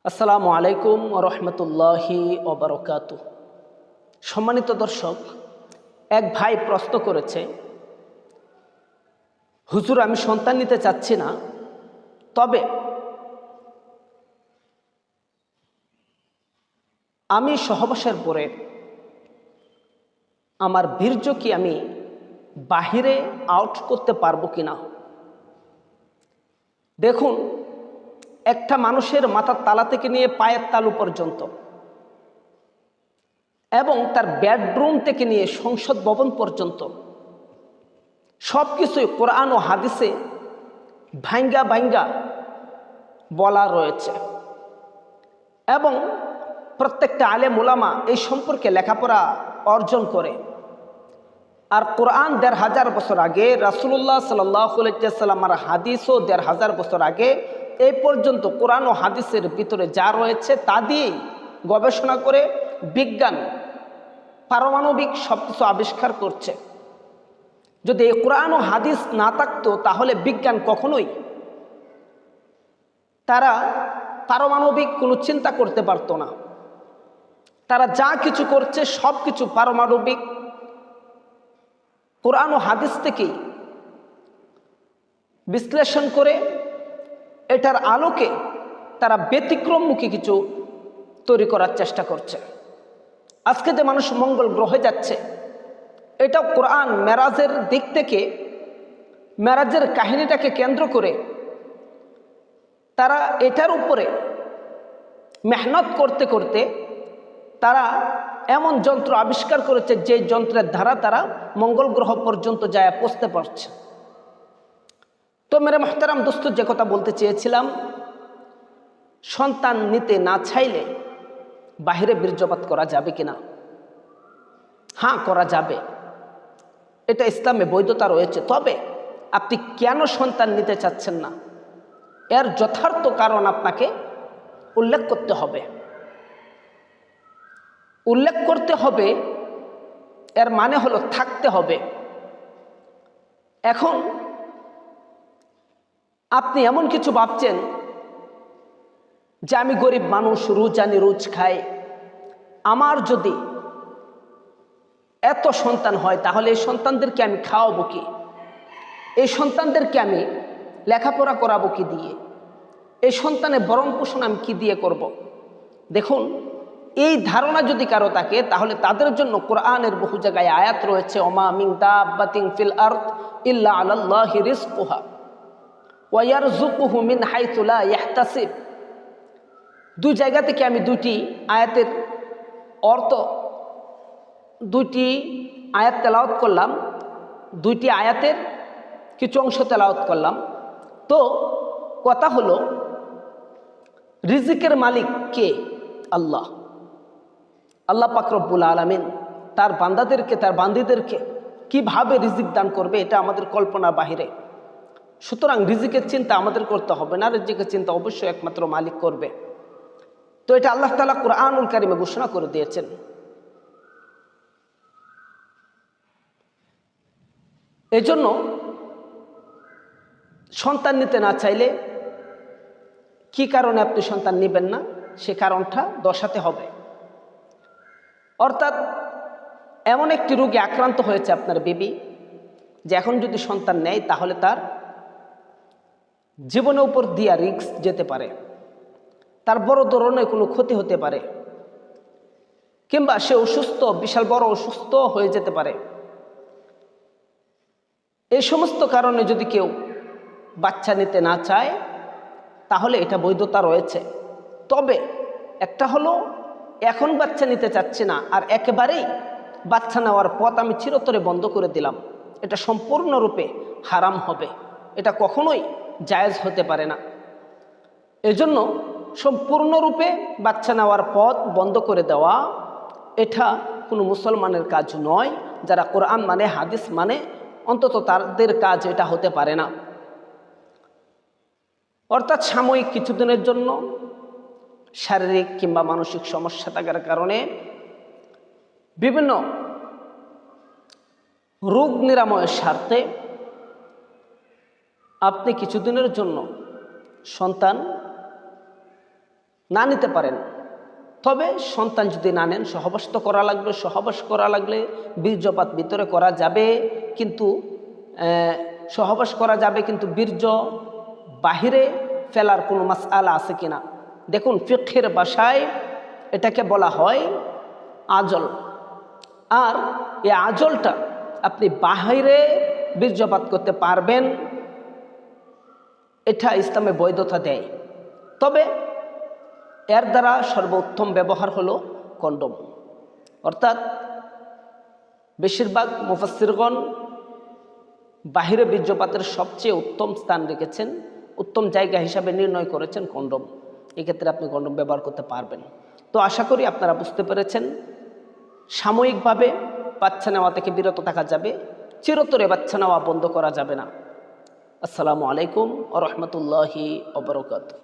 আসসালামু আলাইকুম রহমতুল্লাহি ওবারকাতু। সম্মানিত দর্শক, এক ভাই প্রশ্ন করেছে, হুজুর আমি সন্তান নিতে চাচ্ছি না, তবে আমি সহবাসের পরে আমার বীর্য কি আমি বাহিরে আউট করতে পারবো কিনা। দেখুন, একটা মানুষের মাথার তালা থেকে নিয়ে পায়ের তালু পর্যন্ত এবং তার বেডরুম থেকে নিয়ে সংসদ ভবন পর্যন্ত সব কিছুই কোরআন ও হাদিসে ভাঙ্গা ভাঙ্গা বলা রয়েছে এবং প্রত্যেকটা আলেম ওলামা এই সম্পর্কে লেখাপড়া অর্জন করে। আর কোরআন ১৫০০ বছর আগে, রাসূলুল্লাহ সাল্লাল্লাহু আলাইহি ওয়াসাল্লামের হাদিসও ১৫০০ বছর আগে, এই পর্যন্ত কোরআন ও হাদিসের ভিতরে যা রয়েছে তা দিয়েই গবেষণা করে বিজ্ঞান পারমাণবিক সব কিছু আবিষ্কার করছে। যদি এই কোরআন ও হাদিস না থাকতো তাহলে বিজ্ঞান কখনোই তারা পারমাণবিক কোনো চিন্তা করতে পারতো না। তারা যা কিছু করছে সব কিছু পারমাণবিক কোরআন ও হাদিস থেকেই বিশ্লেষণ করে এটার আলোকে তারা ব্যতিক্রমমুখী কিছু তৈরি করার চেষ্টা করছে। আজকে যে মানুষ মঙ্গল গ্রহে যাচ্ছে, এটাও কোরআন মেরাজের দিক থেকে, মেরাজের কাহিনীটাকে কেন্দ্র করে তারা এটার উপরে মেহনত করতে করতে তারা এমন যন্ত্র আবিষ্কার করেছে যে যন্ত্রের দ্বারা তারা মঙ্গল গ্রহ পর্যন্ত যায় পৌঁছতে পারছে। তো মেরে মোহতারাম দোস্ত, যে কথা বলতে চেয়েছিলাম, সন্তান নিতে না চাইলে বাহিরে বীর্যপাত করা যাবে কিনা? হ্যাঁ, করা যাবে, এটা ইসলামে বৈধতা রয়েছে। তবে আপনি কেন সন্তান নিতে চাচ্ছেন না, এর যথার্থ কারণ আপনাকে উল্লেখ করতে হবে। উল্লেখ করতে হবে, এর মানে হলো থাকতে হবে। এখন আপনি এমন কিছু ভাবছেন যে আমি গরিব মানুষ, রোজ আনি রোজ খাই, আমার যদি এত সন্তান হয় তাহলে এই সন্তানদেরকে আমি খাওয়াবো কি, এই সন্তানদেরকে আমি লেখাপড়া করাবো কি দিয়ে, এই সন্তানের ভরণ পোষণ আমি কি দিয়ে করব। দেখুন, এই ধারণা যদি কারো থাকে তাহলে তাদের জন্য কোরআনের বহু জায়গায় আয়াত রয়েছে, ওমা মিন দাব্বাতিন ফিল আরদ ইল্লা আলাল্লাহি রিজকুহা ওয়া ইয়ারযুকুহু মিন হাইথু লা ইয়াহতাসিব। দুই জায়গা থেকে আমি দুইটি আয়াতের অর্থ, দুইটি আয়াত তেলাওয়াত করলাম, দুইটি আয়াতের কিছু অংশ তেলাওয়াত করলাম। তো কথা হলো, রিজিকের মালিক কে? আল্লাহ। আল্লাহ পাক রব্বুল আলামিন তার বান্দাদেরকে, তার বান্দীদেরকে কিভাবে রিজিক দান করবে এটা আমাদের কল্পনার বাহিরে। সুতরাং রিজিকের চিন্তা আমাদের করতে হবে না, রিজিকের চিন্তা অবশ্যই একমাত্র মালিক করবে। তো এটা আল্লাহ তাআলা কুরআনুল কারীমে ঘোষণা করে দিয়েছেন। এজন্য সন্তান নিতে না চাইলে কি কারণে আপনি সন্তান নেবেন না সে কারণটা দর্শাতে হবে। অর্থাৎ এমন একটি রোগে আক্রান্ত হয়েছে আপনার বিবি যে এখন যদি সন্তান নেয় তাহলে তার জীবনের উপর দিয়া রিস্ক যেতে পারে, তার বড় ধরনের কোনো ক্ষতি হতে পারে, কিংবা সে অসুস্থ, বিশাল বড় অসুস্থ হয়ে যেতে পারে। এই সমস্ত কারণে যদি কেউ বাচ্চা নিতে না চায় তাহলে এটা বৈধতা রয়েছে। তবে একটা হলো, এখন বাচ্চা নিতে চাচ্ছি না আর একেবারেই বাচ্চা নেওয়ার পথ আমি চিরতরে বন্ধ করে দিলাম, এটা সম্পূর্ণরূপে হারাম হবে, এটা কখনোই জায়েজ হতে পারে না। এজন্য সম্পূর্ণরূপে বাচ্চা নেওয়ার পথ বন্ধ করে দেওয়া এটা কোনো মুসলমানের কাজ নয়। যারা কোরআন মানে, হাদিস মানে, অন্তত তাদের কাজ এটা হতে পারে না। অর্থাৎ সাময়িক কিছুদিনের জন্য শারীরিক কিংবা মানসিক সমস্যা থাকার কারণে বিভিন্ন রোগ নিরাময়ের স্বার্থে আপনি কিছুদিনের জন্য সন্তান না নিতে পারেন। তবে সন্তান যদি না নেন, সহবাস তো করা লাগবে। সহবাস করা লাগলে বীর্যপাত ভিতরে করা যাবে, কিন্তু সহবাস করা যাবে, কিন্তু বীর্য বাহিরে ফেলার কোনো মাসআলা আছে কিনা। দেখুন, ফিকহের ভাষায় এটাকে বলা হয় আজল। আর এই আজলটা আপনি বাহিরে বীর্যপাত করতে পারবেন, এটা ইসলামে বৈধতা দেয়। তবে এর দ্বারা সর্বোত্তম ব্যবহার হলো কন্ডম। অর্থাৎ বেশিরভাগ মুফাসসিরগণ বাহিরে বীর্যপাতের সবচেয়ে উত্তম স্থান রেখেছেন, উত্তম জায়গা হিসাবে নির্ণয় করেছেন কন্ডম। এক্ষেত্রে আপনি কন্ডম ব্যবহার করতে পারবেন। তো আশা করি আপনারা বুঝতে পেরেছেন, সাময়িকভাবে বাচ্চা নেওয়া থেকে বিরত থাকা যাবে, চিরতরে বাচ্চা নেওয়া বন্ধ করা যাবে না। আসসালামু আলাইকুম ওয়া রাহমাতুল্লাহি ওয়া বারাকাতুহু।